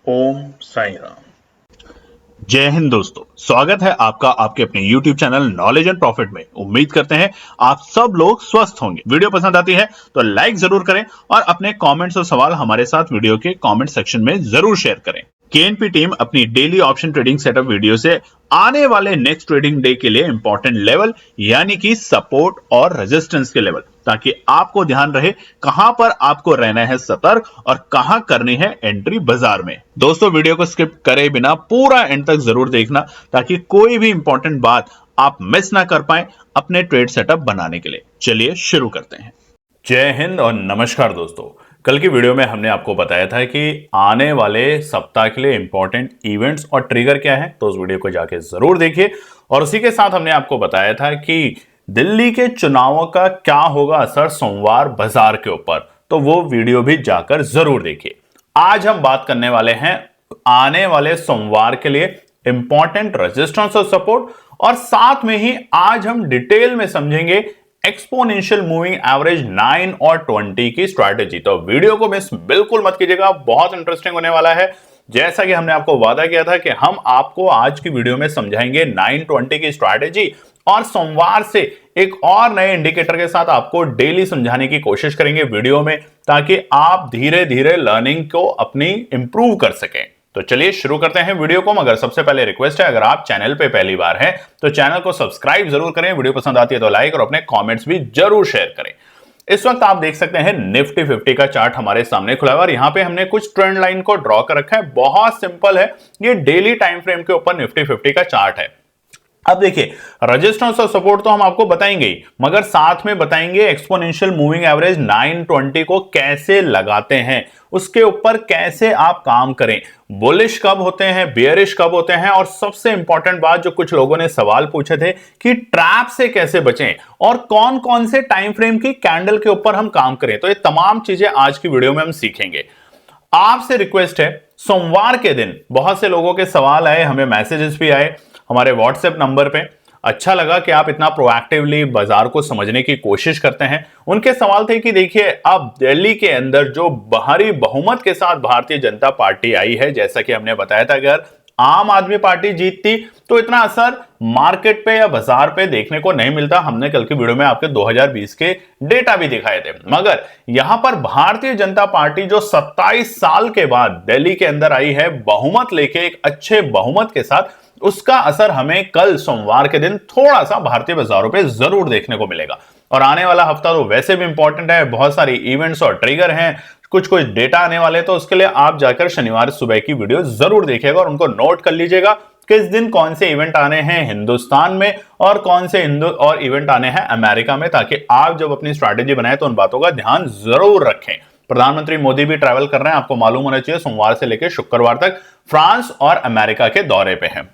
ओम साई राम। जय हिंद दोस्तों, स्वागत है आपका आपके अपने YouTube channel knowledge and profit में। उम्मीद करते हैं आप सब लोग स्वस्थ होंगे। वीडियो पसंद आती है तो लाइक जरूर करें और अपने कमेंट्स और सवाल हमारे साथ वीडियो के कमेंट सेक्शन में जरूर शेयर करें। केएनपी टीम अपनी daily option trading setup video से आने वाले नेक्स्ट ट्रेडिंग डे के लिए इंपॉर्टेंट लेवल यानी कि सपोर्ट और रेजिस्टेंस के लेवल, ताकि आपको ध्यान रहे कहां पर आपको रहना है सतर्क और कहां करनी है एंट्री बाजार में। दोस्तों, वीडियो को स्किप करे बिना पूरा एंड तक जरूर देखना ताकि कोई भी इंपॉर्टेंट बात आप मिस ना कर पाए अपने ट्रेड सेटअप बनाने के लिए। चलिए शुरू करते हैं। जय हिंद और नमस्कार दोस्तों। कल की वीडियो में हमने आपको बताया था कि आने वाले सप्ताह के लिए इंपॉर्टेंट इवेंट्स और ट्रिगर क्या है, तो उस वीडियो को जाके जरूर देखिए। और उसी के साथ हमने आपको बताया था कि दिल्ली के चुनावों का क्या होगा असर सोमवार बाजार के ऊपर, तो वो वीडियो भी जाकर जरूर देखिए। आज हम बात करने वाले हैं आने वाले सोमवार के लिए इंपॉर्टेंट रेजिस्टेंस और सपोर्ट, और साथ में ही आज हम डिटेल में समझेंगे एक्सपोनेंशियल मूविंग एवरेज 9 और 20 की स्ट्रैटेजी। तो वीडियो को मिस बिल्कुल मत कीजिएगा, बहुत इंटरेस्टिंग होने वाला है। जैसा कि हमने आपको वादा किया था कि हम आपको आज की वीडियो में समझाएंगे 9-20 की स्ट्रैटेजी, और सोमवार से एक और नए इंडिकेटर के साथ आपको डेली समझाने की कोशिश करेंगे वीडियो में, ताकि आप धीरे धीरे लर्निंग को अपनी इंप्रूव कर सकें। तो चलिए शुरू करते हैं वीडियो को। मगर सबसे पहले रिक्वेस्ट है, अगर आप चैनल पे पहली बार हैं तो चैनल को सब्सक्राइब जरूर करें, वीडियो पसंद आती है तो लाइक और अपने कमेंट्स भी जरूर शेयर करें। इस वक्त आप देख सकते हैं निफ्टी 50 का चार्ट हमारे सामने खुला हुआ है और यहां पे हमने कुछ ट्रेंड लाइन को ड्रॉ कर रखा है। बहुत सिंपल है, ये डेली टाइम फ्रेम के ऊपर निफ्टी 50 का चार्ट है। अब देखिए, रेजिस्टेंस और सपोर्ट तो हम आपको बताएंगे ही, मगर साथ में बताएंगे एक्सपोनेंशियल मूविंग एवरेज 9-20 को कैसे लगाते हैं, उसके ऊपर कैसे आप काम करें, बुलिश कब होते हैं, बेयरिश कब होते हैं, और सबसे इंपॉर्टेंट बात जो कुछ लोगों ने सवाल पूछे थे कि ट्रैप से कैसे बचें और कौन कौन से टाइम फ्रेम की कैंडल के ऊपर हम काम करें। तो ये तमाम चीजें आज की वीडियो में हम सीखेंगे। आपसे रिक्वेस्ट है, सोमवार के दिन बहुत से लोगों के सवाल आए, हमें मैसेजेस भी आए हमारे व्हाट्सएप नंबर पे। अच्छा लगा कि आप इतना प्रोएक्टिवली बाजार को समझने की कोशिश करते हैं। उनके सवाल थे कि देखिए, अब दिल्ली के अंदर जो भारी बहुमत के साथ भारतीय जनता पार्टी आई है, जैसा कि हमने बताया था, अगर आम आदमी पार्टी जीतती तो इतना असर मार्केट पे या बाजार पे देखने को नहीं मिलता। हमने कल की वीडियो में आपके 2020 के डेटा भी दिखाए थे, मगर यहां पर भारतीय जनता पार्टी जो 27 साल के बाद दिल्ली के अंदर आई है बहुमत लेके, एक अच्छे बहुमत के साथ, उसका असर हमें कल सोमवार के दिन थोड़ा सा भारतीय बाजारों पे जरूर देखने को मिलेगा। और आने वाला हफ्ता तो वैसे भी इंपॉर्टेंट है, बहुत सारी इवेंट्स और ट्रिगर हैं, कुछ कुछ डेटा आने वाले, तो उसके लिए आप जाकर शनिवार सुबह की वीडियो जरूर देखिएगा और उनको नोट कर लीजिएगा किस दिन कौन से इवेंट आने हैं हिंदुस्तान में और कौन से और इवेंट आने हैं अमेरिका में, ताकि आप जब अपनी स्ट्रैटेजी बनाए तो उन बातों का ध्यान जरूर रखें। प्रधानमंत्री मोदी भी ट्रैवल कर रहे हैं, आपको मालूम होना चाहिए, सोमवार से लेकर शुक्रवार तक फ्रांस और अमेरिका के दौरे पे हैं।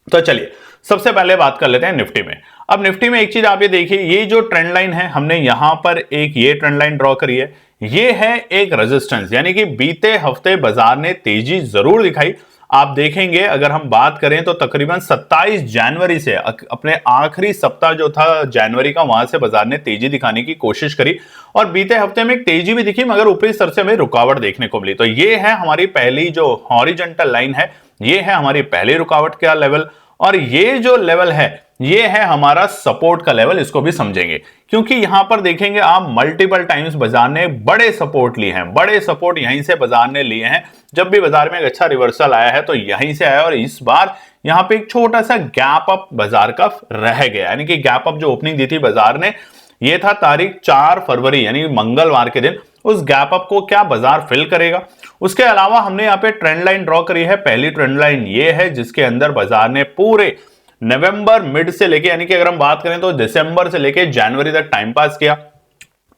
तो चलिए सबसे पहले बात कर लेते हैं निफ्टी में। अब निफ्टी में एक चीज आप ये देखिए, ये जो ट्रेंड लाइन है, हमने यहां पर एक ये ट्रेंड लाइन ड्रॉ करी है, ये है एक रेजिस्टेंस, यानी कि बीते हफ्ते बाजार ने तेजी जरूर दिखाई। आप देखेंगे, अगर हम बात करें तो तकरीबन 27 जनवरी से अपने आखिरी सप्ताह जो था जनवरी का, वहां से बाजार ने तेजी दिखाने की कोशिश करी और बीते हफ्ते में एक तेजी भी दिखी, मगर ऊपरी स्तर से हमें रुकावट देखने को मिली। तो ये है हमारी पहली जो हॉरिजॉन्टल लाइन है, ये है हमारी पहली रुकावट का लेवल, और ये जो लेवल है ये है हमारा सपोर्ट का लेवल। इसको भी समझेंगे क्योंकि यहां पर देखेंगे आप, मल्टीपल टाइम्स बाजार ने बड़े सपोर्ट लिए हैं, बड़े सपोर्ट यहीं से बाजार ने लिए हैं। जब भी बाजार में एक अच्छा रिवर्सल आया है तो यहीं से आया, और इस बार यहां पे एक छोटा सा गैप अप बाजार का रह गया, यानी कि गैप अप जो ओपनिंग दी थी बाजार ने, ये था तारीख 4 फरवरी यानी मंगलवार के दिन। उस गैप अप को क्या बाजार फिल करेगा? उसके अलावा हमने यहाँ पे ट्रेंड लाइन ड्रॉ करी है। पहली ट्रेंड लाइन ये है जिसके अंदर बाजार ने पूरे नवंबर मिड से लेके, यानी कि अगर हम बात करें तो दिसंबर से लेके जनवरी तक टाइम पास किया।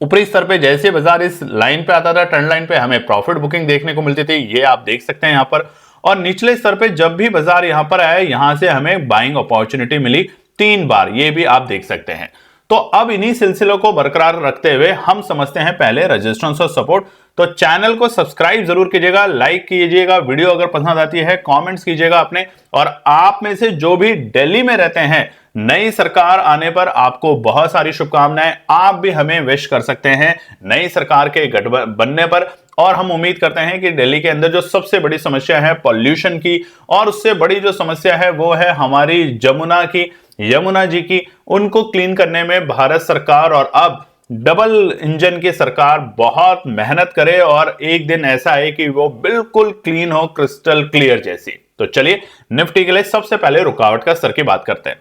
ऊपरी स्तर पे जैसे बाजार इस लाइन पे आता था, ट्रेंड लाइन पे, हमें प्रॉफिट बुकिंग देखने को मिलती थी, ये आप देख सकते हैं यहाँ पर। और निचले स्तर पे जब भी बाजार यहाँ पर आया, यहां से हमें बाइंग अपॉर्चुनिटी मिली 3 बार, ये भी आप देख सकते हैं। तो अब इन्हीं सिलसिलों को बरकरार रखते हुए हम समझते हैं पहले रेजिस्टेंस और सपोर्ट। तो चैनल को सब्सक्राइब जरूर कीजिएगा, लाइक कीजिएगा, वीडियो अगर पसंद आती है कमेंट्स कीजिएगा अपने, और आप में से जो भी दिल्ली में रहते हैं नई सरकार आने पर आपको बहुत सारी शुभकामनाएं, आप भी हमें विश कर सकते हैं नई सरकार के गठबंधन बनने पर। और हम उम्मीद करते हैं कि दिल्ली के अंदर जो सबसे बड़ी समस्या है पॉल्यूशन की, और उससे बड़ी जो समस्या है वो है हमारी यमुना जी की, उनको क्लीन करने में भारत सरकार और अब डबल इंजन की सरकार बहुत मेहनत करे और एक दिन ऐसा है कि वो बिल्कुल क्लीन हो, क्रिस्टल क्लियर जैसी। तो चलिए निफ्टी के लिए सबसे पहले रुकावट का स्तर की बात करते हैं।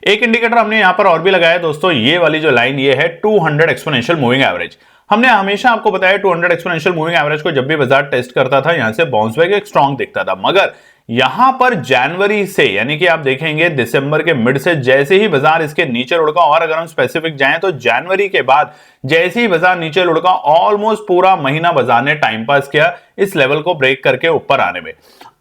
एक इंडिकेटर हमने यहां पर और भी लगाया दोस्तों, ये वाली जो लाइन ये है 200 एक्सपोनेंशियल मूविंग एवरेज। हमने हमेशा आपको बताया 200 एक्सपोनेंशियल मूविंग एवरेज को जब भी बाजार टेस्ट करता था यहां से बाउंस बैक एक स्ट्रांग दिखता था, मगर यहां पर जनवरी से यानी कि आप देखेंगे दिसंबर के मिड से जैसे ही बाजार इसके नीचे लुढ़का, और अगर हम स्पेसिफिक जाएं तो जनवरी के बाद जैसे ही बाजार नीचे लुढ़का ऑलमोस्ट पूरा महीना बाजार ने टाइम पास किया इस लेवल को ब्रेक करके ऊपर आने में।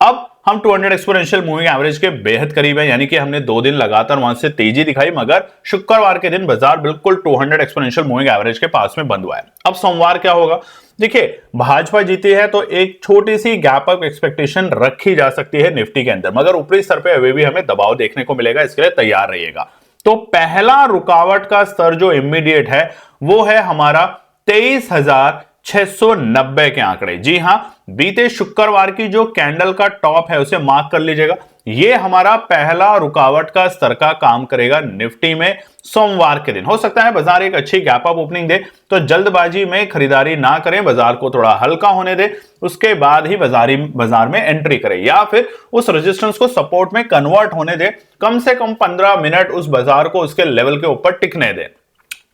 अब हम 200 एक्सपोनेंशियल मूविंग एवरेज के बेहद करीब है, यानी कि हमने 2 दिन लगातार वहां से तेजी दिखाई, मगर शुक्रवार के दिन बाजार बिल्कुल 200 एक्सपोनेंशियल मूविंग एवरेज के पास में बंद हुआ है। अब सोमवार क्या होगा? देखिए भाजपा जीती है तो एक छोटी सी गैप अप एक्सपेक्टेशन रखी जा सकती है निफ्टी के अंदर, मगर ऊपरी स्तर पे अभी भी हमें दबाव देखने को मिलेगा, इसके लिए तैयार रहिएगा। तो पहला रुकावट का स्तर जो इमीडिएट है वो है हमारा 23,690 के आंकड़े। जी हां, बीते शुक्रवार की जो कैंडल का टॉप है उसे मार्क कर लीजिएगा। ये हमारा पहला रुकावट का स्तर का काम करेगा निफ्टी में सोमवार के दिन। हो सकता है बाजार एक अच्छी गैप अप ओपनिंग दे, तो जल्दबाजी में खरीदारी ना करें, बाजार को थोड़ा हल्का होने दे, उसके बाद ही बाजार में एंट्री करें, या फिर उस रेजिस्टेंस को सपोर्ट में कन्वर्ट होने दे, कम से कम 15 मिनट उस बाजार को उसके लेवल के ऊपर टिकने दे।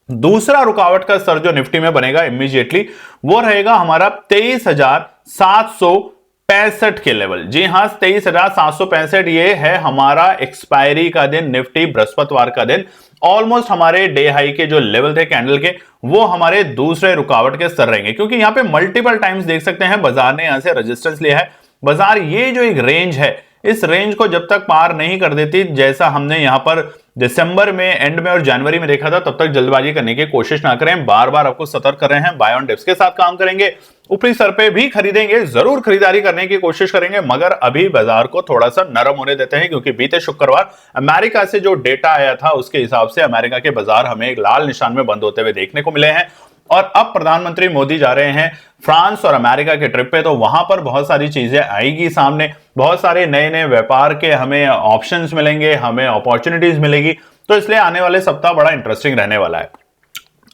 दूसरा रुकावट का स्तर जो निफ्टी में बनेगा इमीडिएटली वो रहेगा हमारा 23,765 के लेवल। जी हां, 23,765 ये है हमारा एक्सपायरी का दिन, निफ्टी बृहस्पतिवार का दिन। ऑलमोस्ट हमारे डे हाई के जो लेवल थे कैंडल के वो हमारे दूसरे रुकावट के स्तर रहेंगे, क्योंकि यहां पे मल्टीपल टाइम्स देख सकते हैं बाजार ने यहां से रेजिस्टेंस लिया है। बाजार ये जो एक रेंज है इस रेंज को जब तक पार नहीं कर देती, जैसा हमने यहां पर दिसंबर में एंड में और जनवरी में देखा था, तब तक जल्दबाजी करने की कोशिश ना करें। बार बार आपको सतर्क कर रहे हैं, बाय ऑन डिप्स के साथ काम करेंगे, ऊपरी स्तर पे भी खरीदेंगे, जरूर खरीदारी करने की कोशिश करेंगे, मगर अभी बाजार को थोड़ा सा नरम होने देते हैं, क्योंकि बीते शुक्रवार अमेरिका से जो डेटा आया था उसके हिसाब से अमेरिका के बाजार हमें एक लाल निशान में बंद होते हुए देखने को मिले हैं। और अब प्रधानमंत्री मोदी जा रहे हैं फ्रांस और अमेरिका के ट्रिप पे, तो वहां पर बहुत सारी चीजें आएगी सामने, बहुत सारे नए नए व्यापार के हमें ऑप्शंस मिलेंगे, हमें अपॉर्चुनिटीज मिलेगी, तो इसलिए आने वाले सप्ताह बड़ा इंटरेस्टिंग रहने वाला है।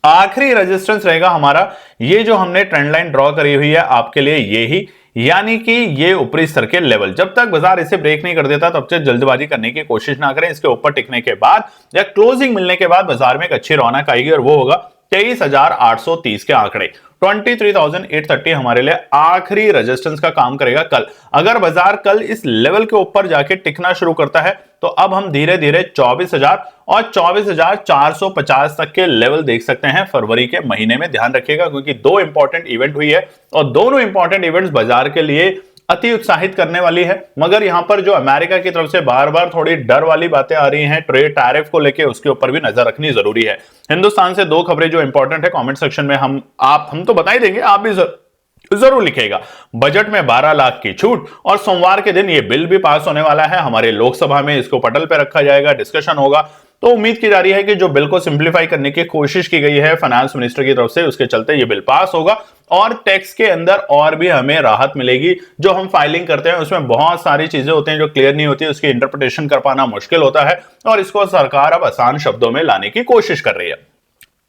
आखिरी रेजिस्टेंस रहेगा हमारा ये जो हमने ट्रेंड लाइन ड्रॉ करी हुई है आपके लिए, ये ही, यानी कि ये ऊपरी स्तर के लेवल। जब तक बाजार इसे ब्रेक नहीं कर देता तब तक जल्दबाजी करने की कोशिश ना करें। इसके ऊपर टिकने के बाद या क्लोजिंग मिलने के बाद बाजार में एक अच्छी रौनक आएगी, और वो होगा 23,830 के आंकड़े। 23,830 हमारे लिए आखिरी रेजिस्टेंस का काम करेगा कल। अगर बाजार कल इस लेवल के ऊपर जाके टिकना शुरू करता है तो अब हम धीरे धीरे 24,000 और 24,450 तक के लेवल देख सकते हैं फरवरी के महीने में। ध्यान रखिएगा, क्योंकि 2 इंपॉर्टेंट इवेंट हुई है और दोनों इंपॉर्टेंट इवेंट्स बाजार के लिए अति उत्साहित करने वाली है। मगर यहां पर जो अमेरिका की तरफ से बार बार थोड़ी डर वाली बातें आ रही हैं ट्रेड टैरिफ को लेके, उसके ऊपर भी नजर रखनी जरूरी है। हिंदुस्तान से 2 खबरें जो इंपॉर्टेंट है कमेंट सेक्शन में हम तो बता ही देंगे, आप भी जरूर लिखेगा। बजट में 12 लाख की छूट, और सोमवार के दिन ये बिल भी पास होने वाला है हमारे लोकसभा में, इसको पटल पे रखा जाएगा, डिस्कशन होगा। तो उम्मीद की जा रही है कि जो बिल को सिंप्लीफाई करने की कोशिश की गई है फाइनेंस मिनिस्टर की तरफ से, उसके चलते ये बिल पास होगा, और टैक्स के अंदर और भी हमें राहत मिलेगी। जो हम फाइलिंग करते हैं उसमें बहुत सारी चीजें होती हैं जो क्लियर नहीं होती, उसकी इंटरप्रिटेशन कर पाना मुश्किल होता है, और इसको सरकार अब आसान शब्दों में लाने की कोशिश कर रही है।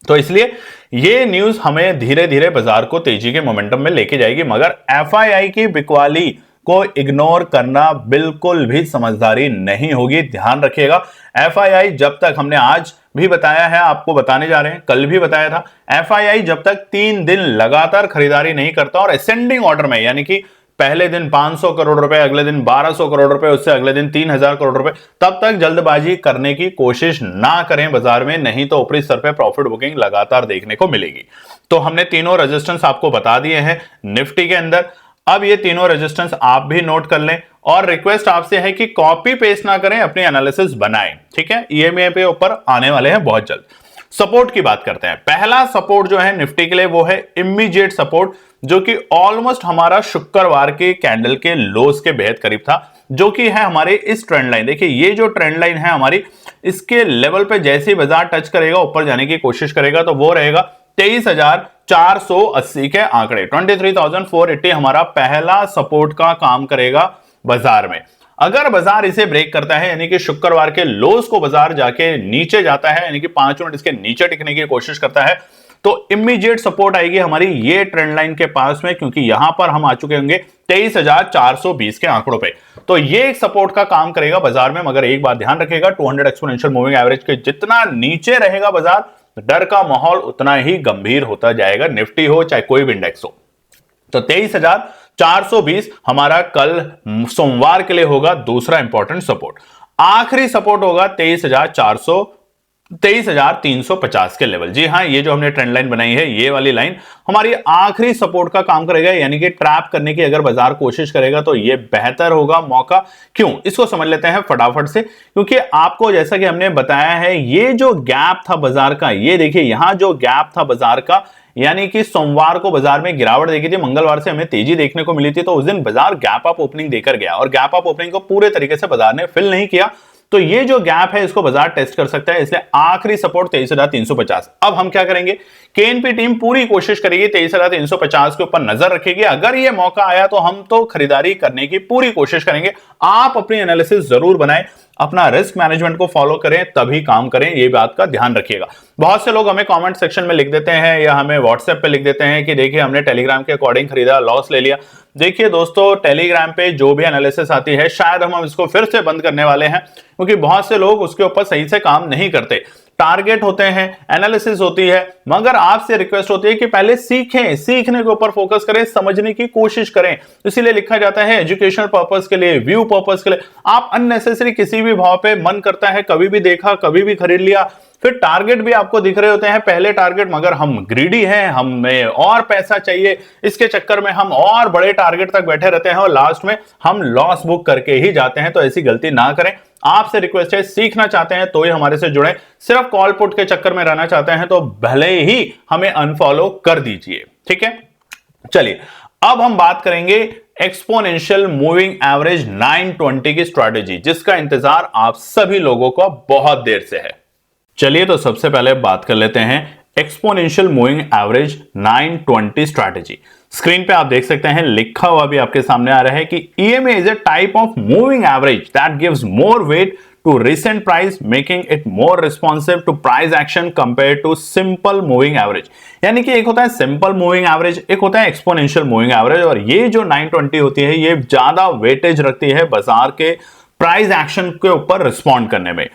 तो इसलिए ये न्यूज हमें धीरे धीरे बाजार को तेजी के मोमेंटम में लेके जाएगी, मगर एफआईआई की बिकवाली को इग्नोर करना बिल्कुल भी समझदारी नहीं होगी। ध्यान रखिएगा, एफआईआई जब तक, हमने आज भी बताया है, आपको बताने जा रहे हैं, कल भी बताया था, एफआईआई जब तक 3 दिन लगातार खरीदारी नहीं करता और असेंडिंग ऑर्डर में, यानी कि पहले दिन 500 करोड़ रुपए, अगले दिन 1200 करोड़ रुपए, उससे अगले दिन 3000 करोड़ रुपए, तब तक जल्दबाजी करने की कोशिश ना करें बाजार में, नहीं तो ऊपरी स्तर पे प्रॉफिट बुकिंग लगातार देखने को मिलेगी। तो हमने तीनों रेजिस्टेंस आपको बता दिए हैं निफ्टी के अंदर। अब ये तीनों रेजिस्टेंस आप भी नोट कर लें, और रिक्वेस्ट आपसे है कि कॉपी पेस्ट ना करें, अपनी एनालिसिस बनाएं, ठीक है। ईएमए पे ऊपर आने वाले हैं बहुत जल्द। सपोर्ट की बात करते हैं। पहला सपोर्ट जो है निफ्टी के लिए वो है इमीडिएट सपोर्ट, जो कि ऑलमोस्ट हमारा शुक्रवार के कैंडल के लोस के बेहद करीब था, जो कि है हमारे इस ट्रेंड लाइन। देखिए ये जो ट्रेंड लाइन है हमारी, इसके लेवल पे जैसे ही बाजार टच करेगा, ऊपर जाने की कोशिश करेगा, तो वो रहेगा 23,480 के आंकड़े। 23,480 हमारा पहला सपोर्ट का काम करेगा बाजार में। अगर बाजार इसे ब्रेक करता है, यानी कि शुक्रवार के लोस को बाजार जाके नीचे जाता है, यानी कि 5 मिनट इसके नीचे टिकने की कोशिश करता है, तो इमीडिएट सपोर्ट आएगी हमारी ये ट्रेंड लाइन के पास में, क्योंकि यहां पर हम आ चुके होंगे 23,420 के आंकड़ों पे। तो ये एक सपोर्ट का काम करेगा बाजार में। मगर एक बात ध्यान रखिएगा, 200 एक्सपोनेंशियल मूविंग एवरेज के जितना नीचे रहेगा बाजार, डर का माहौल उतना ही गंभीर होता जाएगा, निफ्टी हो चाहे कोई भी इंडेक्स हो। तो 23,420 हमारा कल सोमवार के लिए होगा दूसरा इंपॉर्टेंट सपोर्ट। आखिरी सपोर्ट होगा 23,350 के लेवल। जी हां, ये जो हमने ट्रेंड लाइन बनाई है, ये वाली लाइन हमारी आखिरी सपोर्ट का काम करेगा, यानी कि ट्रैप करने की अगर बाजार कोशिश करेगा तो ये बेहतर होगा मौका। क्यों, इसको समझ लेते हैं फटाफट से। क्योंकि आपको जैसा कि हमने बताया है, ये जो गैप था बाजार का, ये देखिए यहां जो गैप था बाजार का, यानी कि सोमवार को बाजार में गिरावट देखी थी, मंगलवार से हमें तेजी देखने को मिली थी, तो उस दिन बाजार गैप अप ओपनिंग देकर गया और गैप अप ओपनिंग को पूरे तरीके से बाजार ने फिल नहीं किया। तो ये जो गैप है इसको बाजार टेस्ट कर सकता है, इसलिए आखिरी सपोर्ट 23,350। अब हम क्या करेंगे, केएनपी टीम पूरी कोशिश करेगी, 23,350 के ऊपर नजर रखेगी। अगर ये मौका आया तो हम तो खरीदारी करने की पूरी कोशिश करेंगे। आप अपनी एनालिसिस जरूर बनाएं, अपना रिस्क मैनेजमेंट को फॉलो करें, तभी काम करें, ये बात का ध्यान रखिएगा। बहुत से लोग हमें कमेंट सेक्शन में लिख देते हैं या हमें व्हाट्सएप पे लिख देते हैं कि देखिए हमने टेलीग्राम के अकॉर्डिंग खरीदा, लॉस ले लिया। देखिए दोस्तों, टेलीग्राम पे जो भी एनालिसिस आती है, शायद हम इसको फिर से बंद करने वाले हैं, क्योंकि बहुत से लोग उसके ऊपर सही से काम नहीं करते। टारगेट होते हैं, एनालिसिस होती है, मगर आपसे रिक्वेस्ट होती है कि पहले सीखें, सीखने के ऊपर फोकस करें, समझने की कोशिश करें। इसीलिए लिखा जाता है एजुकेशनल पर्पस के लिए, व्यू पर्पस के लिए। आप अननेसेसरी किसी भी भाव पे मन करता है, कभी भी देखा, कभी भी खरीद लिया, फिर टारगेट भी आपको दिख रहे होते हैं पहले टारगेट, मगर हम ग्रीडी हैं, हमें और पैसा चाहिए, इसके चक्कर में हम और बड़े टारगेट तक बैठे रहते हैं और लास्ट में हम लॉस बुक करके ही जाते हैं। तो ऐसी गलती ना करें। आपसे रिक्वेस्ट है, सीखना चाहते हैं तो ही हमारे से जुड़े, सिर्फ कॉल पुट के चक्कर में रहना चाहते हैं तो भले ही हमें अनफॉलो कर दीजिए, ठीक है। चलिए अब हम बात करेंगे एक्सपोनेंशियल मूविंग एवरेज 920 की स्ट्रैटेजी, जिसका इंतजार आप सभी लोगों को बहुत देर से है। चलिए तो सबसे पहले बात कर लेते हैं exponential moving average 920 strategy. Screen पे आप देख सकते हैं, लिखा हुआ भी आपके सामने आ रहा है कि EMA is a type of moving average that gives more weight to recent price, making it more responsive to price action compare to simple moving average. यानी कि एक होता है सिंपल मूविंग एवरेज, एक होता है एक्सपोनेंशियल मूविंग एवरेज, और ये जो 920 होती है, ये ज्यादा वेटेज रखती है बाजार के प्राइस एक्शन के ऊपर रिस्पॉन्ड करने में।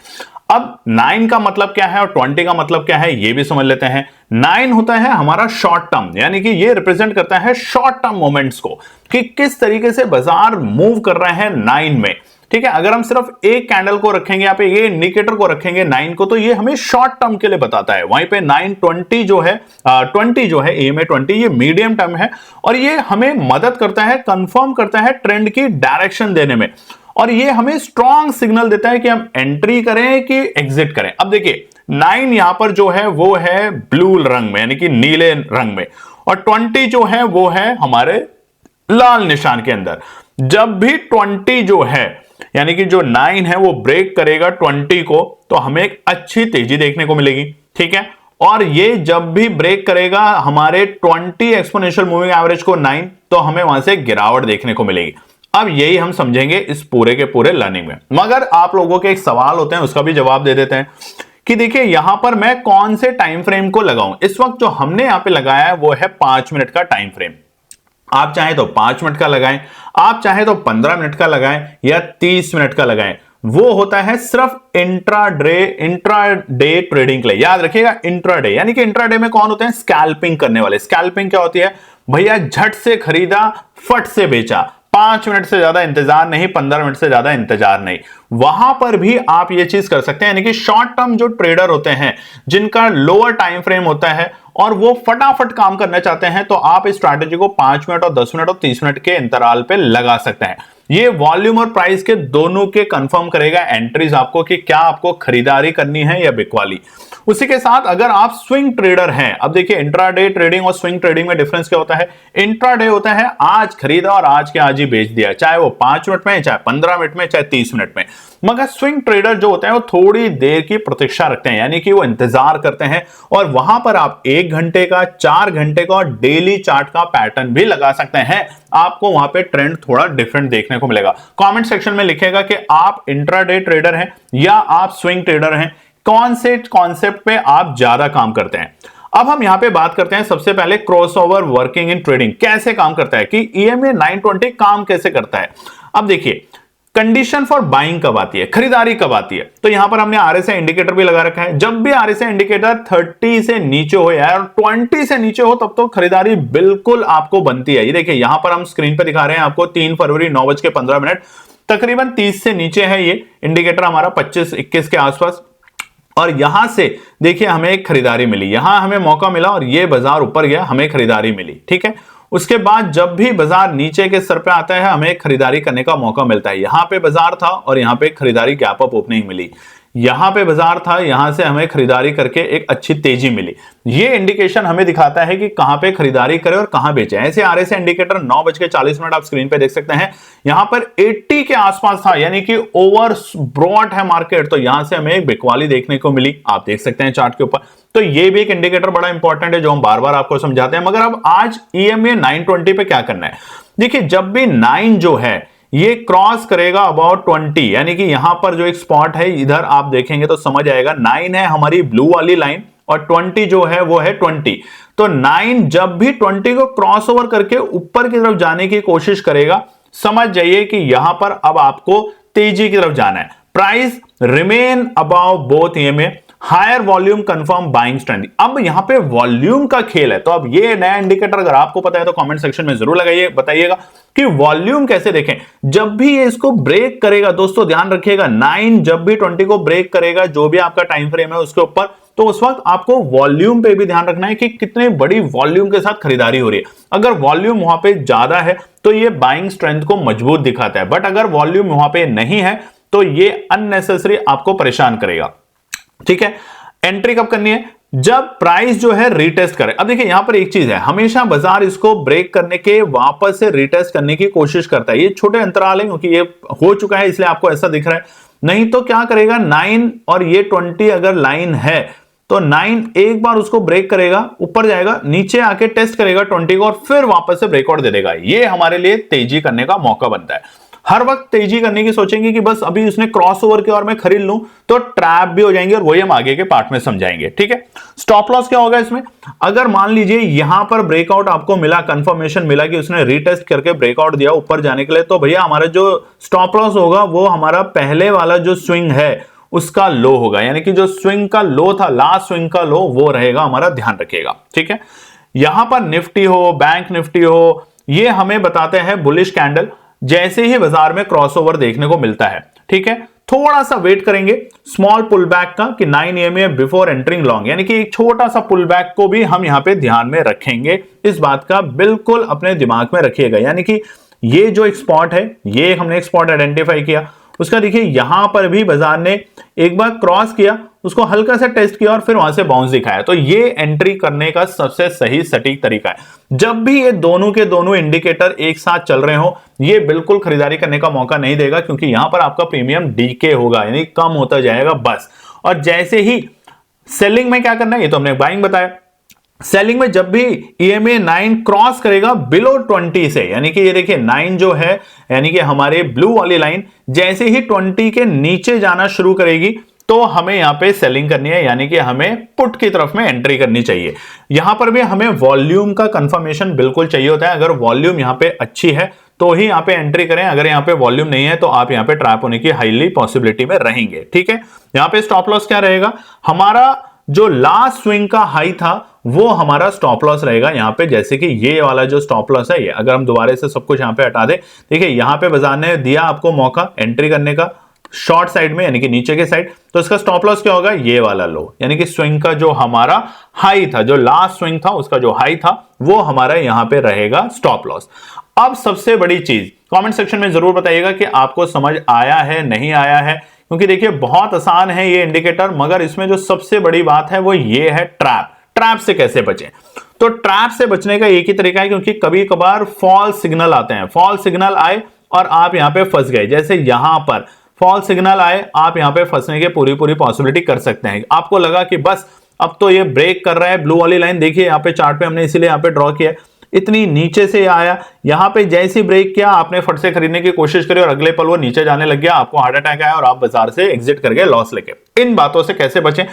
अब 9 का मतलब क्या है और 20 का मतलब क्या है, ये भी समझ लेते हैं। 9 होता है हमारा शॉर्ट टर्म, यानी कि ये रिप्रेजेंट करता है शॉर्ट टर्म मोमेंट्स को, कि किस तरीके से बाजार मूव कर रहे हैं 9 में, ठीक है। अगर हम सिर्फ एक कैंडल को रखेंगे यहाँ पे, ये इंडिकेटर को रखेंगे 9 को, तो ये हमें शॉर्ट टर्म के लिए बताता है। वहीं पे 920 जो है 20 जो है EMA 20, ये मीडियम टर्म है और ये हमें मदद करता है, कंफर्म करता है ट्रेंड की डायरेक्शन देने में, और ये हमें स्ट्रॉन्ग सिग्नल देता है कि हम एंट्री करें कि एग्जिट करें। अब देखिए 9 यहां पर जो है वो है ब्लू रंग में, यानी कि नीले रंग में, और 20 जो है वो है हमारे लाल निशान के अंदर। जब भी 20 जो है, यानी कि जो 9 है वो ब्रेक करेगा 20 को, तो हमें एक अच्छी तेजी देखने को मिलेगी, ठीक है। और ये जब भी ब्रेक करेगा हमारे 20 एक्सपोनेंशियल मूविंग एवरेज को 9, तो हमें वहां से गिरावट देखने को मिलेगी। अब यही हम समझेंगे इस पूरे के पूरे लर्निंग में। मगर आप लोगों के एक सवाल होते हैं, उसका भी जवाब दे देते हैं कि देखिए यहां पर मैं कौन से टाइम फ्रेम को लगाऊं। इस वक्त जो हमने यहां पे लगाया है वो है 5 मिनट का टाइम फ्रेम। आप चाहे तो 5 मिनट का लगाएं, आप चाहे तो 15 मिनट का लगाएं या 30 मिनट का लगाएं। वो होता है सिर्फ इंट्राडे ट्रेडिंग के लिए। याद रखिएगा इंट्राडे, यानी कि इंट्राडे में कौन होते हैं, स्कैल्पिंग करने वाले। स्कैल्पिंग क्या होती है भैया, झट से खरीदा फट से बेचा, 5 मिनट से ज्यादा इंतजार नहीं, 15 मिनट से ज्यादा इंतजार नहीं। वहां पर भी आप ये चीज कर सकते हैं, यानी कि शॉर्ट टर्म जो ट्रेडर होते हैं जिनका लोअर टाइम फ्रेम होता है और वो फटाफट काम करना चाहते हैं, तो आप इस स्ट्रैटेजी को 5 मिनट और 10 मिनट और 30 मिनट के इंतराल पे लगा सकते हैं। ये वॉल्यूम और प्राइस के दोनों के कंफर्म करेगा एंट्रीज आपको कि क्या आपको खरीदारी करनी है या बिकवाली। उसी के साथ अगर आप स्विंग ट्रेडर हैं, अब देखिए इंट्राडे ट्रेडिंग और स्विंग ट्रेडिंग में डिफरेंस क्या होता है। इंट्राडे होता है आज खरीदा और आज के आज ही बेच दिया, चाहे वो 5 मिनट में, चाहे 15 मिनट में, चाहे 30 मिनट में। मगर स्विंग ट्रेडर जो होते हैं वो थोड़ी देर की प्रतीक्षा रखते हैं, यानी कि वो इंतजार करते हैं और वहां पर आप 1 घंटे का, 4 घंटे का और डेली चार्ट का पैटर्न भी लगा सकते हैं। आपको वहां पे ट्रेंड थोड़ा डिफरेंट देखने को मिलेगा। कमेंट सेक्शन में लिखेगा कि आप इंट्राडे ट्रेडर हैं या आप स्विंग ट्रेडर हैं, कौन से कॉन्सेप्ट पे आप ज्यादा काम करते हैं। अब हम यहां पे बात करते हैं सबसे पहले क्रॉसओवर वर्किंग इन ट्रेडिंग कैसे काम करता है, कि EMA 920 काम कैसे करता है। अब देखिए, कंडीशन फॉर बाइंग कब आती है, खरीदारी कब आती है, तो यहां पर हमने RSI इंडिकेटर भी लगा रखा है। जब भी RSI इंडिकेटर 30 से नीचे हो यार, 20 से नीचे हो, तब तो खरीदारी बिल्कुल आपको बनती है। ये देखिए यहां पर हम स्क्रीन पे दिखा रहे हैं आपको 3 फरवरी 9:15, तकरीबन 30 से नीचे है ये इंडिकेटर हमारा 25-21 के आसपास, और यहां से देखिए हमें एक खरीदारी मिली, यहां हमें मौका मिला और ये बाजार ऊपर गया, हमें खरीदारी मिली, ठीक है। उसके बाद जब भी बाजार नीचे के स्तर पे आता है हमें खरीदारी करने का मौका मिलता है। यहां पे बाजार था और यहां पे खरीदारी गैप अप ओपनिंग मिली, यहां पे बाजार था, यहां से हमें खरीदारी करके एक अच्छी तेजी मिली। ये इंडिकेशन हमें दिखाता है कि कहां पे खरीदारी करें और कहां बेचें। ऐसे RSI इंडिकेटर 9:40 आप स्क्रीन पे देख सकते हैं, यहां पर 80 के आसपास था, यानी कि ओवर ब्रॉट है मार्केट, तो यहां से हमें एक बिकवाली देखने को मिली, आप देख सकते हैं चार्ट के ऊपर। तो ये भी एक इंडिकेटर बड़ा इंपॉर्टेंट है जो हम बार बार आपको समझाते हैं। मगर अब आज EMA 920 पे क्या करना है, देखिए जब भी 9 जो है ये क्रॉस करेगा अबाउट 20, यानी कि यहां पर जो एक स्पॉट है इधर आप देखेंगे तो समझ आएगा, 9 है हमारी ब्लू वाली लाइन और 20 जो है वो है 20। तो 9 जब भी 20 को क्रॉस ओवर करके ऊपर की तरफ जाने की कोशिश करेगा, समझ जाइए कि यहां पर अब आपको तेजी की तरफ जाना है। Price remain above both EMA, higher volume confirm buying strength. अब यहां पे वॉल्यूम का खेल है, तो अब ये नया इंडिकेटर अगर आपको पता है तो कमेंट सेक्शन में जरूर लगाइए, बताइएगा कि वॉल्यूम कैसे देखें। जब भी ये इसको ब्रेक करेगा, दोस्तों ध्यान रखिएगा, 9 जब भी 20 को ब्रेक करेगा, जो भी आपका टाइम फ्रेम है उसके ऊपर, तो उस वक्त आपको वॉल्यूम पे भी ध्यान रखना है कि कितनी बड़ी वॉल्यूम के साथ खरीदारी हो रही है। अगर वॉल्यूम वहां पे ज्यादा है तो ये बाइंग स्ट्रेंथ को मजबूत दिखाता है, बट अगर वॉल्यूम वहां पे नहीं है तो ये अननेसेसरी आपको परेशान करेगा, ठीक है। एंट्री कब करनी है, जब प्राइस जो है रीटेस्ट करे। अब देखिए यहां पर एक चीज है, हमेशा बाजार इसको ब्रेक करने के वापस से रीटेस्ट करने की कोशिश करता है। ये छोटे अंतराल है क्योंकि ये हो चुका है इसलिए आपको ऐसा दिख रहा है, नहीं तो क्या करेगा 9 और ये 20 अगर लाइन है तो 9 एक बार उसको ब्रेक करेगा, ऊपर जाएगा, नीचे आके टेस्ट करेगा 20 को और फिर वापस से ब्रेकआउट दे देगा। ये हमारे लिए तेजी करने का मौका बनता है। हर वक्त तेजी करने की सोचेंगे कि बस अभी उसने क्रॉसओवर किया और मैं खरीद लूं, तो ट्रैप भी हो जाएंगे और वही हम आगे के पार्ट में समझाएंगे, ठीक है। स्टॉप लॉस क्या होगा इसमें, अगर मान लीजिए यहां पर ब्रेकआउट आपको मिला, कंफर्मेशन मिला कि उसने रीटेस्ट करके ब्रेकआउट दिया ऊपर जाने के लिए, तो भैया हमारा जो स्टॉप लॉस होगा वो हमारा पहले वाला जो स्विंग है उसका लो होगा, यानी कि जो स्विंग का लो था, लास्ट स्विंग का लो, वो रहेगा हमारा, ध्यान रखिएगा, ठीक है। यहां पर निफ्टी हो, बैंक निफ्टी हो, ये हमें बताते हैं बुलिश कैंडल जैसे ही बाजार में क्रॉसओवर देखने को मिलता है, ठीक है। थोड़ा सा वेट करेंगे स्मॉल पुल बैक का कि 9 EMA बिफोर एंटरिंग लॉन्ग, यानी कि एक छोटा सा पुल बैक को भी हम यहां पे ध्यान में रखेंगे। इस बात का बिल्कुल अपने दिमाग में रखिएगा, यानी कि ये जो एक स्पॉट है, ये हमने एक स्पॉट आइडेंटिफाई किया, उसका देखिए यहां पर भी बाजार ने एक बार क्रॉस किया, उसको हल्का सा टेस्ट किया और फिर वहां से बाउंस दिखाया। तो ये एंट्री करने का सबसे सही सटीक तरीका है। जब भी ये दोनों के दोनों इंडिकेटर एक साथ चल रहे हो, ये बिल्कुल खरीदारी करने का मौका नहीं देगा, क्योंकि यहां पर आपका प्रीमियम डीके होगा, यानी कम होता जाएगा बस। और जैसे ही सेलिंग में क्या करना है, ये तो हमने बाइंग बताया। सेलिंग में जब भी EMA 9 क्रॉस करेगा बिलो 20 से, यानी कि ये देखिए 9 जो है, यानी कि हमारे ब्लू वाली लाइन जैसे ही 20 के नीचे जाना शुरू करेगी, तो हमें यहां पे सेलिंग करनी है, यानी कि हमें पुट की तरफ में एंट्री करनी चाहिए। यहां पर भी हमें वॉल्यूम का कंफर्मेशन बिल्कुल चाहिए होता है। अगर वॉल्यूम यहां पे अच्छी है तो ही यहां पे एंट्री करें, अगर यहां पे वॉल्यूम नहीं है तो आप यहां पे ट्रैप होने की हाईली पॉसिबिलिटी में रहेंगे, ठीक है। यहां पे स्टॉप लॉस क्या रहेगा, हमारा जो लास्ट स्विंग का हाई था वो हमारा स्टॉप लॉस रहेगा यहां पे। जैसे कि ये वाला जो स्टॉप लॉस है, ये अगर हम दोबारा से सब कुछ यहां पे हटा दें, देखिए यहां पे बाजार ने दिया आपको मौका एंट्री करने का शॉर्ट साइड में, यानी कि नीचे के साइड, तो इसका स्टॉप लॉस क्या होगा, ये वाला लो, यानी कि स्विंग का जो हमारा हाई था, जो लास्ट स्विंग था उसका जो हाई था, वो हमारा यहां पे रहेगा स्टॉप लॉस। अब सबसे बड़ी चीज कमेंट सेक्शन में जरूर बताइएगा कि आपको समझ आया है नहीं आया है, क्योंकि देखिए बहुत आसान है ये इंडिकेटर, मगर इसमें जो सबसे बड़ी बात है वो ये है ट्रैप। ट्रैप से कैसे बचें, तो ट्रैप से बचने का एक ही तरीका है, क्योंकि कभी कभार फॉल्स सिग्नल आते हैं, फॉल्स सिग्नल आए और आप यहां पे फंस गए। जैसे यहां पर फॉल सिग्नल आए, आप यहां पे फंसने की पूरी पॉसिबिलिटी कर सकते हैं। आपको लगा कि बस अब तो ये ब्रेक कर रहा है, ब्लू वाली लाइन देखिए यहाँ पे चार्ट पे हमने इसीलिए यहाँ पे ड्रॉ किया है, इतनी नीचे से आया, यहां पे जैसे ही ब्रेक किया आपने फट से खरीदने की कोशिश करी और अगले पल वो नीचे जाने लग गया, आपको हार्ट अटैक आया और आप बाजार से एग्जिट कर गए लॉस लेके। इन बातों से कैसे बचें,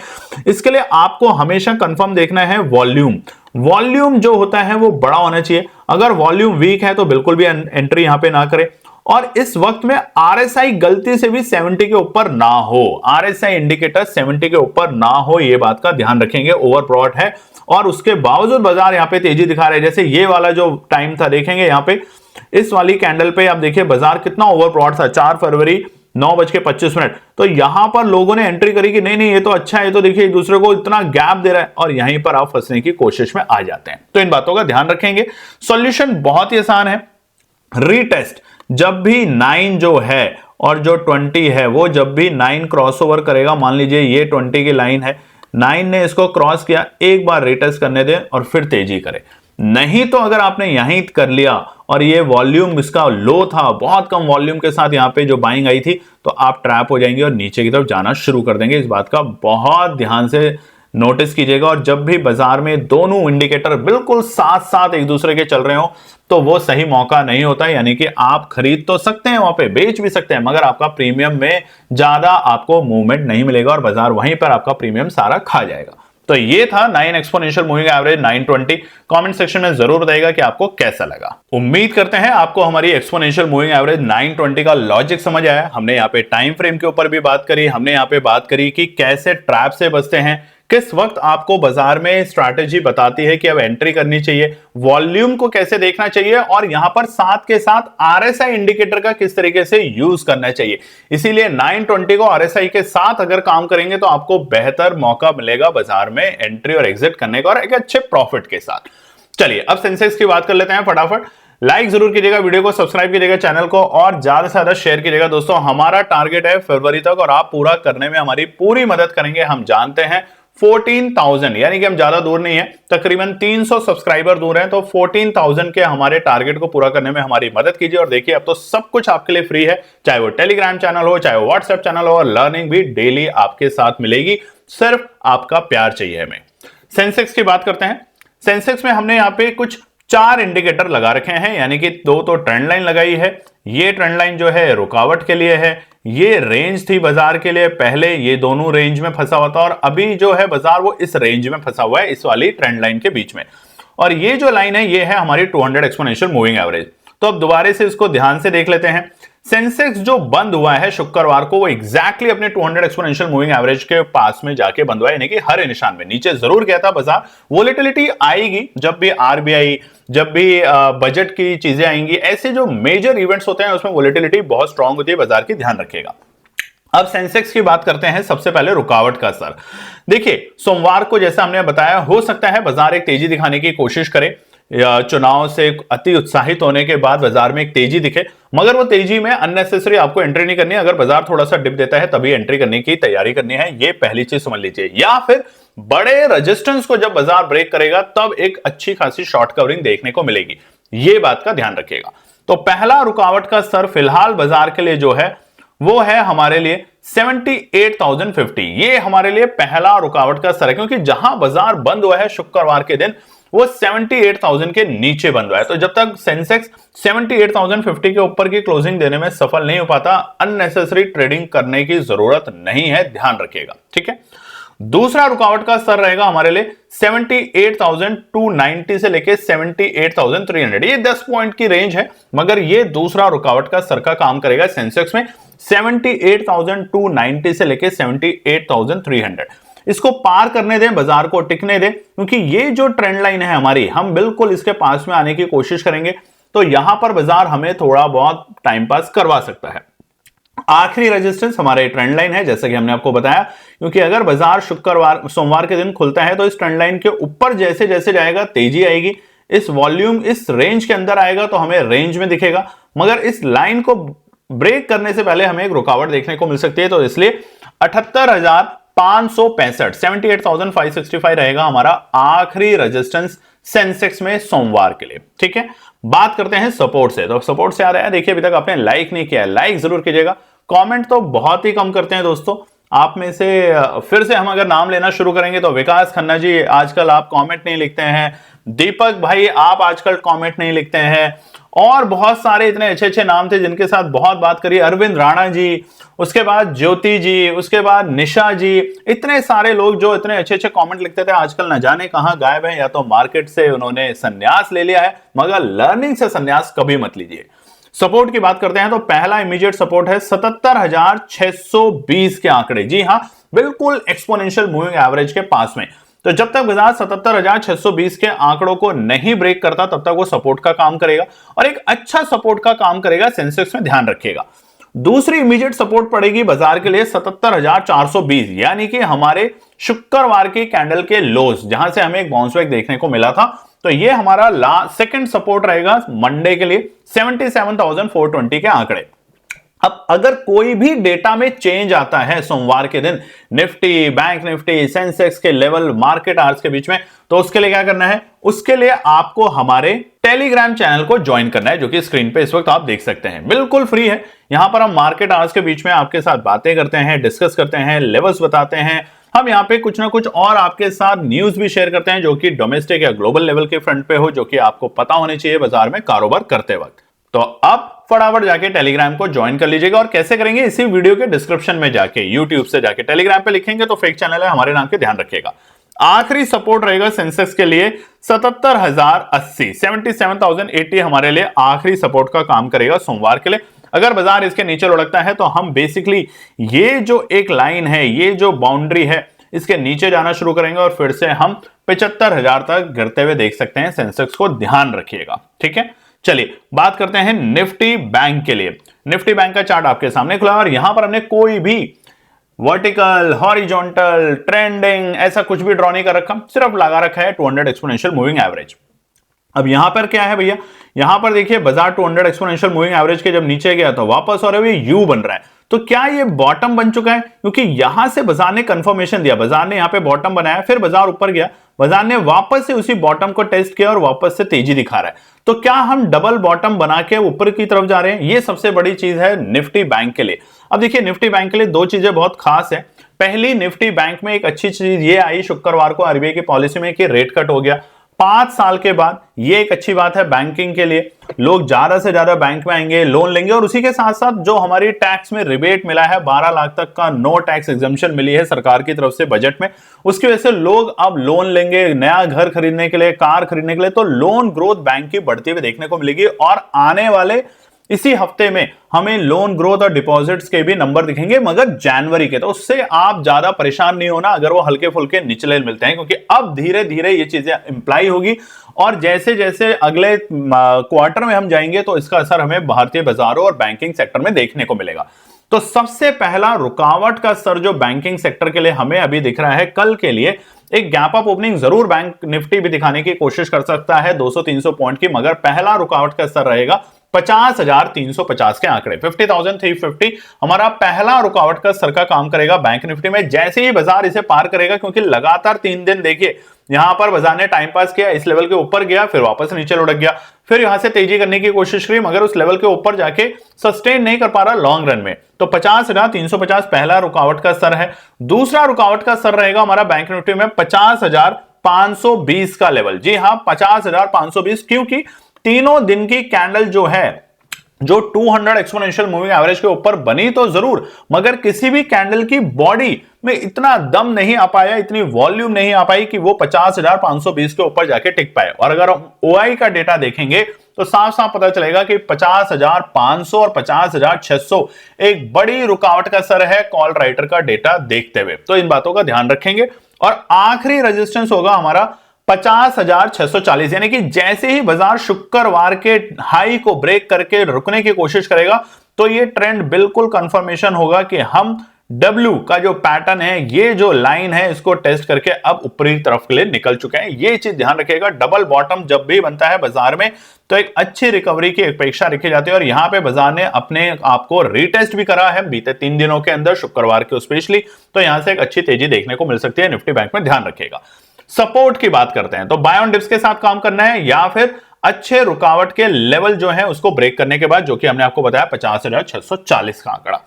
इसके लिए आपको हमेशा कंफर्म देखना है वॉल्यूम। वॉल्यूम जो होता है वो बड़ा होना चाहिए, अगर वॉल्यूम वीक है तो बिल्कुल भी एंट्री यहां पे ना करें। और इस वक्त में आरएसआई गलती से भी 70 के ऊपर ना हो, आरएसआई इंडिकेटर 70 के ऊपर ना हो, ये बात का ध्यान रखेंगे। ओवरब्रॉट है और उसके बावजूद बाजार यहां पे तेजी दिखा रहे हैं। जैसे ये वाला जो टाइम था देखेंगे यहां पे इस वाली कैंडल पे आप देखिए बाजार कितना ओवरब्रॉट था, 4 फरवरी 9:25। तो यहां पर लोगों ने एंट्री करी कि नहीं ये तो अच्छा है, ये तो देखिए एक दूसरे को इतना गैप दे रहा है, और यहीं पर आप फंसने की कोशिश में आ जाते हैं। तो इन बातों का ध्यान रखेंगे। सॉल्यूशन बहुत ही आसान है, रीटेस्ट जब भी 9 जो है और जो 20 है वो जब भी 9 क्रॉसओवर करेगा, मान लीजिए ये 20 की लाइन है, 9 ने इसको क्रॉस किया, एक बार रीटेस्ट करने दें और फिर तेजी करे। नहीं तो अगर आपने यहीं कर लिया और ये वॉल्यूम इसका लो था, बहुत कम वॉल्यूम के साथ यहां पे जो बाइंग आई थी, तो आप ट्रैप हो जाएंगे और नीचे की तरफ जाना शुरू कर देंगे। इस बात का बहुत ध्यान से नोटिस कीजिएगा। और जब भी बाजार में दोनों इंडिकेटर बिल्कुल साथ साथ एक दूसरे के चल रहे हो तो वो सही मौका नहीं होता, यानी कि आप खरीद तो सकते हैं, वहां पे बेच भी सकते हैं, मगर आपका प्रीमियम में ज्यादा आपको मूवमेंट नहीं मिलेगा और बाजार वहीं पर आपका प्रीमियम सारा खा जाएगा। तो ये था 9 exponential moving average 920। Comment section में जरूर बताइएगा कि आपको कैसा लगा। उम्मीद करते हैं आपको हमारी एक्सपोनेंशियल मूविंग एवरेज 920 का लॉजिक समझ आया। हमने यहाँ पे टाइम फ्रेम के ऊपर भी बात करी, हमने यहाँ पे बात करी कि कैसे ट्रैप से बचते हैं, किस वक्त आपको बाजार में स्ट्रैटेजी बताती है कि अब एंट्री करनी चाहिए, वॉल्यूम को कैसे देखना चाहिए, और यहां पर साथ के साथ आरएसआई इंडिकेटर का किस तरीके से यूज करना चाहिए। इसीलिए 920 को आरएसआई के साथ अगर काम करेंगे तो आपको बेहतर मौका मिलेगा बाजार में एंट्री और एग्जिट करने का, और एक अच्छे प्रॉफिट के साथ। चलिए अब सेंसेक्स की बात कर लेते हैं फटाफट। लाइक जरूर कीजिएगा, वीडियो को सब्सक्राइब कीजिएगा चैनल को, और ज्यादा से ज्यादा शेयर कीजिएगा। दोस्तों हमारा टारगेट है फरवरी तक, और आप पूरा करने में हमारी पूरी मदद करेंगे। हम जानते हैं 14,000, यानी कि हम ज्यादा दूर नहीं है, तकरीबन 300 सब्सक्राइबर दूर हैं, तो 14,000 के हमारे टारगेट को पूरा करने में हमारी मदद कीजिए। और देखिए अब तो सब कुछ आपके लिए फ्री है, चाहे वो टेलीग्राम चैनल हो, चाहे वो व्हाट्सएप चैनल हो, और लर्निंग भी डेली आपके साथ मिलेगी। सिर्फ आपका प्यार चाहिए हमें। सेंसेक्स की बात करते हैं। सेंसेक्स में हमने यहाँ पे कुछ 4 इंडिकेटर लगा रखे हैं, यानी कि 2 तो ट्रेंड लाइन लगाई है, ये ट्रेंड लाइन जो है रुकावट के लिए है, ये रेंज थी बाजार के लिए, पहले ये दोनों रेंज में फंसा हुआ था, और अभी जो है बाजार वो इस रेंज में फंसा हुआ है, इस वाली ट्रेंड लाइन के बीच में। और ये जो लाइन है ये है हमारी 200 एक्सपोनेंशियल मूविंग एवरेज। तो अब दोबारा से इसको ध्यान से देख लेते हैं। सेंसेक्स जो बंद हुआ है शुक्रवार को, वो एग्जैक्टली अपने 200 एक्सपोनेंशियल मूविंग एवरेज के पास में जाके बंद हुआ है, यानी कि हर निशान में नीचे जरूर गया था बाजार। वोलेटिलिटी आएगी जब भी आरबीआई, जब भी बजट की चीजें आएंगी, ऐसे जो मेजर इवेंट्स होते हैं उसमें वोलेटिलिटी बहुत स्ट्रांग होती है बाजार की, ध्यान रखिएगा। अब सेंसेक्स की बात करते हैं। सबसे पहले रुकावट का असर देखिए, सोमवार को जैसा हमने बताया, हो सकता है बाजार एक तेजी दिखाने की कोशिश करे, चुनाव से अति उत्साहित होने के बाद बाजार में एक तेजी दिखे, मगर वो तेजी में अननेसेसरी आपको एंट्री नहीं करनी है। अगर बाजार थोड़ा सा डिप देता है तभी एंट्री करने की तैयारी करनी है, ये पहली चीज समझ लीजिए। या फिर बड़े रेजिस्टेंस को जब बाजार ब्रेक करेगा तब एक अच्छी खासी शॉर्ट कवरिंग देखने को मिलेगी, ये बात का ध्यान रखिएगा। तो पहला रुकावट का स्तर फिलहाल बाजार के लिए जो है वो है हमारे लिए 78,050। ये हमारे लिए पहला रुकावट का स्तर है, क्योंकि जहां बाजार बंद हुआ है शुक्रवार के दिन वो 78,000 के नीचे बंद हुआ है। तो जब तक सेंसेक्स 78,050 के ऊपर की क्लोजिंग देने में सफल नहीं हो पाता, अननेसेसरी ट्रेडिंग करने की जरूरत नहीं है, ध्यान रखिएगा, ठीक है। दूसरा रुकावट का स्तर रहेगा हमारे लिए 78,290 से लेके 78,300। ये 10 पॉइंट की रेंज है, मगर ये दूसरा रुकावट का स्तर का काम करेगा सेंसेक्स में 78,290 से लेके 78,300। इसको पार करने दें, बाजार को टिकने दें, क्योंकि ये जो ट्रेंड लाइन है हमारी, हम बिल्कुल इसके पास में आने की कोशिश करेंगे, तो यहां पर बाजार हमें थोड़ा बहुत टाइम पास करवा सकता है। आखिरी रेजिस्टेंस हमारे ट्रेंड लाइन है, जैसे कि हमने आपको बताया, क्योंकि अगर बाजार सोमवार के दिन खुलता है तो इस ट्रेंड लाइन के ऊपर जैसे जैसे जाएगा तेजी आएगी, इस वॉल्यूम इस रेंज के अंदर आएगा तो हमें रेंज में दिखेगा, मगर इस लाइन को ब्रेक करने से पहले हमें एक रुकावट देखने को मिल सकती है। तो इसलिए 78,565 78,565 रहेगा हमारा आखिरी रेजिस्टेंस सेंसेक्स में सोमवार के लिए, ठीक है। बात करते हैं सपोर्ट से। तो सपोर्ट से आ रहा है, देखिए अभी तक आपने लाइक नहीं किया है, लाइक जरूर कीजिएगा, कमेंट तो बहुत ही कम करते हैं दोस्तों। आप में से फिर से हम अगर नाम लेना शुरू करेंगे तो विकास खन्ना जी आजकल आप कमेंट नहीं लिखते हैं, दीपक भाई आप आजकल कमेंट नहीं लिखते हैं, और बहुत सारे इतने अच्छे अच्छे नाम थे जिनके साथ बहुत बात करी, अरविंद राणा जी, उसके बाद ज्योति जी, उसके बाद निशा जी, इतने सारे लोग जो इतने अच्छे अच्छे कमेंट लिखते थे आजकल न जाने कहां गायब है, या तो मार्केट से उन्होंने संन्यास ले लिया है। मगर लर्निंग से संन्यास कभी मत लीजिए। सपोर्ट की बात करते हैं तो पहला इमीडिएट सपोर्ट है 77,620 के आंकड़े। जी हां, बिल्कुल एक्सपोनेंशियल मूविंग एवरेज के पास में। तो जब तक बाजार 77,620 के आंकड़ों को नहीं ब्रेक करता तब तक वो सपोर्ट का काम करेगा, और एक अच्छा सपोर्ट का काम करेगा। सेंसेक्स में ध्यान रखिएगा। दूसरी इमीडिएट सपोर्ट पड़ेगी बाजार के लिए 77,420, यानी कि हमारे शुक्रवार की कैंडल के लोज, जहां से हमें एक बाउंस बैक देखने को मिला था। तो ये हमारा सेकंड सपोर्ट रहेगा मंडे के लिए 77,420 के आंकड़े। अब अगर कोई भी डेटा में चेंज आता है सोमवार के दिन, निफ्टी, बैंक निफ्टी, सेंसेक्स के लेवल, मार्केट आवर्स के बीच में, तो उसके लिए क्या करना है? उसके लिए आपको हमारे टेलीग्राम चैनल को ज्वाइन करना है, जो कि स्क्रीन पे इस वक्त आप देख सकते हैं, बिल्कुल फ्री है। यहां पर हम मार्केट आवर्स के बीच में आपके साथ बातें करते हैं, डिस्कस करते हैं, लेवल्स बताते हैं। हम यहाँ पे कुछ ना कुछ और आपके साथ न्यूज भी शेयर करते हैं, जो कि डोमेस्टिक या ग्लोबल लेवल के फ्रंट पे हो, जो कि आपको पता होने चाहिए बाजार में कारोबार करते वक्त। तो अब फटाफट जाके टेलीग्राम को ज्वाइन कर लीजिएगा। और कैसे करेंगे? इसी वीडियो के डिस्क्रिप्शन में जाके यूट्यूब से जाके टेलीग्राम पे लिखेंगे तो फेक चैनल है हमारे नाम के, ध्यान रखिएगा। आखिरी सपोर्ट रहेगा सेंसेक्स के लिए 77,080, 77,080 हमारे लिए आखिरी सपोर्ट का काम करेगा सोमवार के लिए। अगर बाजार इसके नीचे लुढ़कता है तो हम बेसिकली ये जो एक लाइन है, ये जो बाउंड्री है, इसके नीचे जाना शुरू करेंगे और फिर से हम 75,000 तक गिरते हुए देख सकते हैं। सेंसेक्स को ध्यान रखिएगा, ठीक है। चलिए बात करते हैं निफ्टी बैंक के लिए। निफ्टी बैंक का चार्ट आपके सामने खुला और यहां पर हमने कोई भी वर्टिकल, हॉरिजॉन्टल, ट्रेंडिंग ऐसा कुछ भी ड्रॉ नहीं कर रखा, सिर्फ लगा रखा है 200 एक्सपोनेंशियल मूविंग एवरेज। अब यहां पर क्या है भैया? यहां पर देखिए बाजार 200 एक्सपोनेंशियल मूविंग एवरेज के जब नीचे गया तो वापस और अभी यू बन रहा है। तो क्या ये बॉटम बन चुका है? क्योंकि यहां से बाजार ने कंफर्मेशन दिया, बाजार ने यहां पे बॉटम बनाया, फिर बाजार ऊपर गया, बाजार ने वापस से उसी बॉटम को टेस्ट किया और वापस से तेजी दिखा रहा है। तो क्या हम डबल बॉटम बना के ऊपर की तरफ जा रहे हैं? ये सबसे बड़ी चीज है निफ्टी बैंक के लिए। अब देखिए निफ्टी बैंक के लिए दो चीजें बहुत खास है। पहली, निफ्टी बैंक में एक अच्छी चीज ये आई शुक्रवार को आरबीआई की पॉलिसी में कि रेट कट हो गया 5 साल के बाद। ये एक अच्छी बात है बैंकिंग के लिए। लोग ज्यादा से ज्यादा बैंक में आएंगे, लोन लेंगे, और उसी के साथ साथ जो हमारी टैक्स में रिबेट मिला है 12 लाख तक का नो टैक्स एग्जम्पशन मिली है सरकार की तरफ से बजट में, उसकी वजह से लोग अब लोन लेंगे नया घर खरीदने के लिए, कार खरीदने के लिए। तो लोन ग्रोथ बैंक की बढ़ती हुई देखने को मिलेगी और आने वाले इसी हफ्ते में हमें लोन ग्रोथ और डिपॉजिट्स के भी नंबर दिखेंगे, मगर जनवरी के। तो उससे आप ज्यादा परेशान नहीं होना अगर वो हल्के फुल्के निचले मिलते हैं, क्योंकि अब धीरे धीरे ये चीजें इंप्लाई होगी और जैसे जैसे अगले क्वार्टर में हम जाएंगे तो इसका असर हमें भारतीय बाजारों और बैंकिंग सेक्टर में देखने को मिलेगा। तो सबसे पहला रुकावट का स्तर जो बैंकिंग सेक्टर के लिए हमें अभी दिख रहा है, कल के लिए एक गैप अप ओपनिंग जरूर बैंक निफ्टी भी दिखाने की कोशिश कर सकता है 200-300 पॉइंट की, मगर पहला रुकावट का स्तर रहेगा 50,350 के आंकड़े। 50,350 हमारा पहला रुकावट का स्तर का काम करेगा बैंक निफ्टी में। जैसे ही बाजार इसे पार करेगा, क्योंकि लगातार 3 दिन देखिए यहां पर बाजार ने टाइम पास किया, इस लेवल के ऊपर गया, फिर वापस नीचे लुढ़क गया, फिर यहां से तेजी करने की कोशिश करी, मगर उस लेवल के ऊपर जाके सस्टेन नहीं कर पा रहा लॉन्ग रन में। तो 50,350 पहला रुकावट का स्तर है। दूसरा रुकावट का स्तर रहेगा हमारा बैंक निफ्टी में 50,520 का लेवल। जी हां, 50,520, क्योंकि तीनों दिन की कैंडल जो है, जो 200 एक्सपोनेंशियल मूविंग एवरेज के ऊपर बनी तो जरूर, मगर किसी भी कैंडल की बॉडी में इतना दम नहीं आ पाया, इतनी वॉल्यूम नहीं आ पाई कि वो 50,520 के ऊपर जाके टिक पाए। और अगर हम ओआई का डेटा देखेंगे तो साफ साफ पता चलेगा कि 50,500 और 50,600 एक बड़ी रुकावट का स्तर है कॉल राइटर का डेटा देखते हुए। तो इन बातों का ध्यान रखेंगे। और आखिरी रेजिस्टेंस होगा हमारा 50,640, यानी कि जैसे ही बाजार शुक्रवार के हाई को ब्रेक करके रुकने की कोशिश करेगा तो ये ट्रेंड बिल्कुल कंफर्मेशन होगा कि हम W का जो पैटर्न है, ये जो लाइन है, इसको टेस्ट करके अब ऊपरी तरफ के लिए निकल चुके हैं। ये चीज ध्यान रखिएगा। डबल बॉटम जब भी बनता है बाजार में तो एक अच्छी रिकवरी की अपेक्षा रखी जाती है, और यहां पे बाजार ने अपने आप को रीटेस्ट भी करा है बीते 3 दिनों के अंदर, शुक्रवार के स्पेशली। तो यहां से एक अच्छी तेजी देखने को मिल सकती है निफ्टी बैंक में, ध्यान रखिएगा। सपोर्ट की बात करते हैं तो बाय ऑन डिप्स के साथ काम करना है या फिर अच्छे रुकावट के लेवल जो है उसको ब्रेक करने के बाद, जो कि हमने आपको बताया 50,640 का आंकड़ा।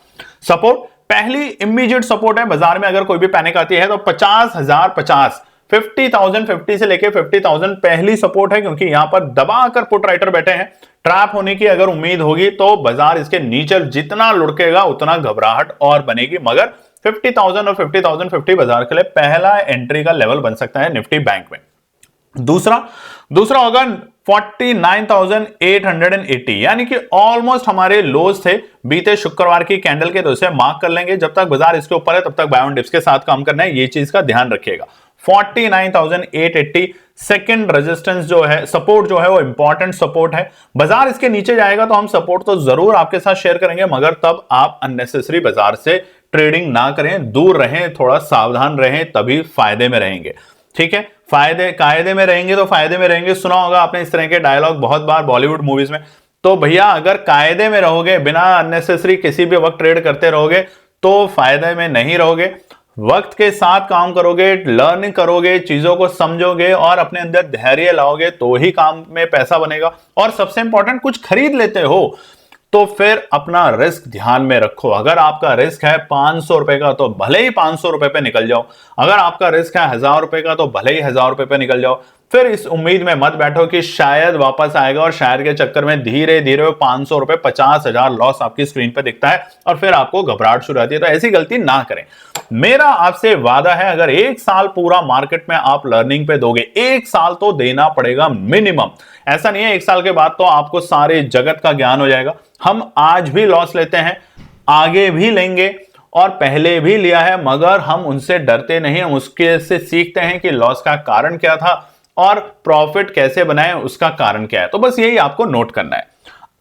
सपोर्ट, पहली इमीडिएट सपोर्ट है बाजार में, अगर कोई भी पैनिक आती है तो 50,050 50,050 से लेके 50,000 पहली सपोर्ट है, क्योंकि यहां पर दबाकर पुट राइटर बैठे हैं। ट्रैप होने की अगर उम्मीद होगी तो बाजार इसके नीचे जितना लुढ़केगा उतना घबराहट और बनेगी, मगर 50,000 और 50,050 बाजार के लिए पहला एंट्री का लेवल बन सकता है निफ्टी बैंक में। दूसरा होगा 49,880, यानी कि ऑलमोस्ट हमारे लोज थे बीते शुक्रवार की कैंडल के, तो इसे मार्क कर लेंगे। जब तक बाजार इसके ऊपर है तब तक बाय ऑन डिप्स के साथ काम करना है, ये चीज का ध्यान रखिएगा। 49,880 सेकंड रेजिस्टेंस जो है, सपोर्ट जो है वो इंपॉर्टेंट सपोर्ट है। बाजार इसके नीचे जाएगा तो हम सपोर्ट तो जरूर आपके साथ शेयर करेंगे, मगर तब आप अननेसेसरी बाजार से ट्रेडिंग ना करें, दूर रहें, थोड़ा सावधान रहें, तभी फायदे में रहेंगे। ठीक है, कायदे में रहेंगे तो फायदे में रहेंगे। सुना होगा आपने इस तरह के डायलॉग बहुत बार बॉलीवुड मूवीज में। तो भैया अगर कायदे में रहोगे, बिना अननेसेसरी किसी भी वक्त ट्रेड करते रहोगे तो फायदे में नहीं रहोगे। वक्त के साथ काम करोगे, लर्निंग करोगे, चीजों को समझोगे और अपने अंदर धैर्य लाओगे तो ही काम में पैसा बनेगा। और सबसे इंपॉर्टेंट, कुछ खरीद लेते हो तो फिर अपना रिस्क ध्यान में रखो। अगर आपका रिस्क है 500 रुपए का तो भले ही 500 रुपए पे निकल जाओ, अगर आपका रिस्क है 1000 रुपए का तो भले ही 1000 रुपए पे निकल जाओ। फिर इस उम्मीद में मत बैठो कि शायद वापस आएगा और शायद के चक्कर में धीरे धीरे 500 रुपए 50,000 लॉस आपकी स्क्रीन पे दिखता है और फिर आपको घबराहट शुरू आती है। तो ऐसी गलती ना करें। मेरा आपसे वादा है, अगर 1 साल पूरा मार्केट में आप लर्निंग पे दोगे, 1 साल तो देना पड़ेगा मिनिमम। ऐसा नहीं है 1 साल के बाद तो आपको सारे जगत का ज्ञान हो जाएगा। हम आज भी लॉस लेते हैं, आगे भी लेंगे और पहले भी लिया है, मगर हम उनसे डरते नहीं। हम उसके से सीखते हैं कि लॉस का कारण क्या था और प्रॉफिट कैसे बनाए, उसका कारण क्या है। तो बस यही आपको नोट करना है।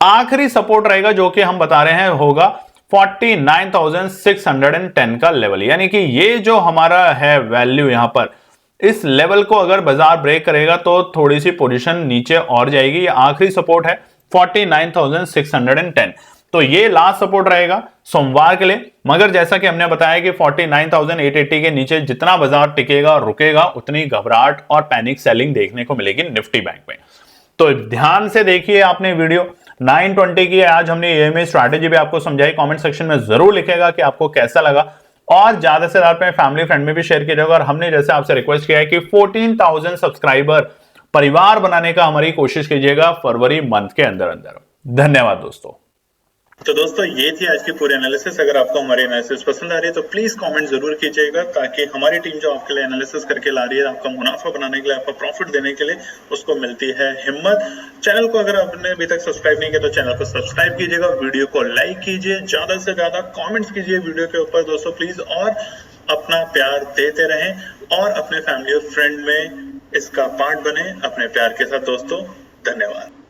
आखिरी सपोर्ट रहेगा जो कि हम बता रहे हैं, होगा 49,610 का लेवल, यानी कि ये जो हमारा है वैल्यू, यहां पर इस लेवल को अगर बाजार ब्रेक करेगा तो थोड़ी सी पोजीशन नीचे और जाएगी। ये आखिरी सपोर्ट है 49,610, तो ये लास्ट सपोर्ट रहेगा सोमवार के लिए। मगर जैसा कि हमने बताया कि 49,880 के नीचे जितना बाजार टिकेगा और रुकेगा, उतनी घबराहट और पैनिक सेलिंग देखने को मिलेगी निफ्टी बैंक में। तो ध्यान से देखिए आपने वीडियो 920 की आज हमने ईएमए स्ट्रैटेजी भी आपको समझाई। कमेंट सेक्शन में जरूर लिखेगा कि आपको कैसा लगा और ज्यादा से ज्यादा फैमिली फ्रेंड में भी शेयर कीजिएगा। और हमने जैसे आपसे रिक्वेस्ट किया है कि 14,000 सब्सक्राइबर परिवार बनाने का हमारी कोशिश कीजिएगा फरवरी मंथ के अंदर अंदर। धन्यवाद दोस्तों। तो दोस्तों ये थी आज की पूरी एनालिसिस। अगर आपको हमारी एनालिसिस पसंद आ रही है तो प्लीज कमेंट जरूर कीजिएगा, ताकि हमारी टीम जो आपके लिए एनालिसिस करके ला रही है, आपका मुनाफा बनाने के लिए, आपका प्रॉफिट देने के लिए, उसको मिलती है हिम्मत। चैनल को अगर आपने अभी तक सब्सक्राइब नहीं किया तो चैनल को सब्सक्राइब कीजिएगा, वीडियो को लाइक कीजिए, ज्यादा से ज्यादा कॉमेंट्स कीजिए वीडियो के ऊपर दोस्तों प्लीज, और अपना प्यार देते रहें और अपने फैमिली और फ्रेंड में इसका पार्ट बने अपने प्यार के साथ दोस्तों। धन्यवाद।